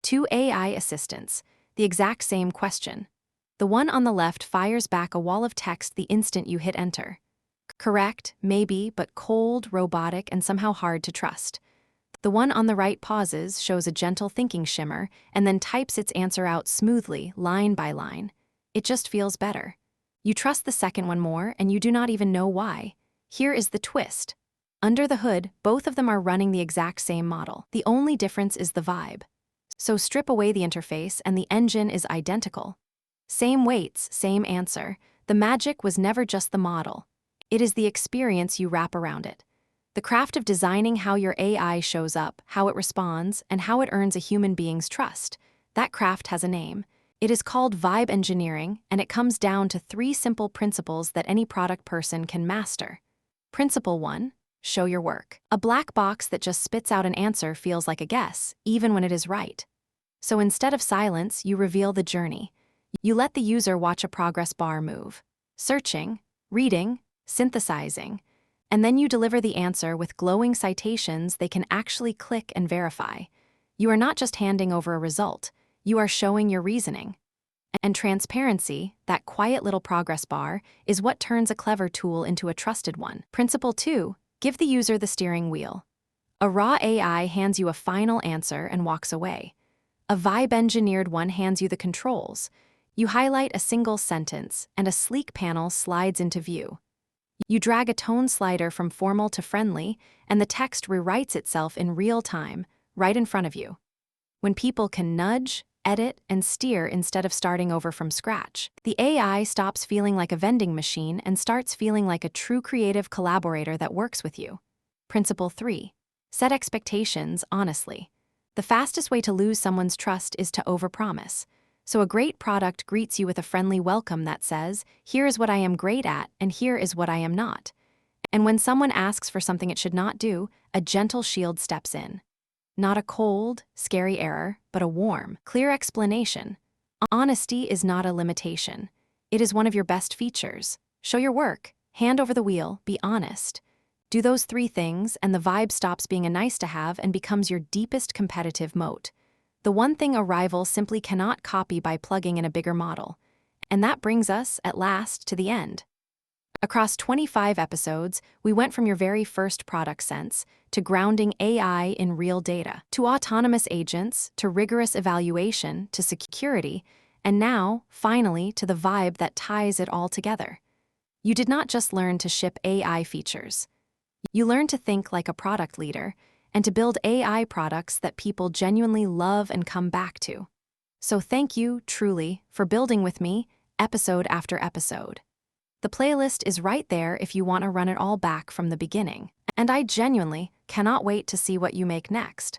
Two AI assistants, the exact same question. The one on the left fires back a wall of text the instant you hit enter. Correct, maybe, but cold, robotic, and somehow hard to trust. The one on the right pauses, shows a gentle thinking shimmer, and then types its answer out smoothly, line by line. It just feels better. You trust the second one more, and you do not even know why. Here is the twist. Under the hood, both of them are running the exact same model. The only difference is the vibe. So strip away the interface, and the engine is identical. Same weights, same answer. The magic was never just the model. It is the experience you wrap around it. The craft of designing how your AI shows up, how it responds, and how it earns a human being's trust. That craft has a name. It is called vibe engineering, and it comes down to 3 simple principles that any product person can master. Principle 1, show your work. A black box that just spits out an answer feels like a guess, even when it is right. So instead of silence, you reveal the journey. You let the user watch a progress bar move. Searching, reading, synthesizing, and then you deliver the answer with glowing citations they can actually click and verify. You are not just handing over a result, you are showing your reasoning. And transparency, that quiet little progress bar, is what turns a clever tool into a trusted one. Principle 2, give the user the steering wheel. A raw AI hands you a final answer and walks away. A vibe-engineered one hands you the controls. You highlight a single sentence, and a sleek panel slides into view. You drag a tone slider from formal to friendly, and the text rewrites itself in real time, right in front of you. When people can nudge, edit, and steer instead of starting over from scratch, the AI stops feeling like a vending machine and starts feeling like a true creative collaborator that works with you. Principle 3, set expectations honestly. The fastest way to lose someone's trust is to overpromise. So a great product greets you with a friendly welcome that says, here is what I am great at, and here is what I am not. And when someone asks for something it should not do, a gentle shield steps in. Not a cold, scary error, but a warm, clear explanation. Honesty is not a limitation. It is one of your best features. Show your work, hand over the wheel, be honest. Do those 3 things, and the vibe stops being a nice-to-have and becomes your deepest competitive moat. The one thing a rival simply cannot copy by plugging in a bigger model. And that brings us, at last, to the end. Across 25 episodes, we went from your very first product sense, to grounding AI in real data, to autonomous agents, to rigorous evaluation, to security, and now, finally, to the vibe that ties it all together. You did not just learn to ship AI features. You learned to think like a product leader, and to build AI products that people genuinely love and come back to. So thank you, truly, for building with me, episode after episode. The playlist is right there if you want to run it all back from the beginning, and I genuinely cannot wait to see what you make next.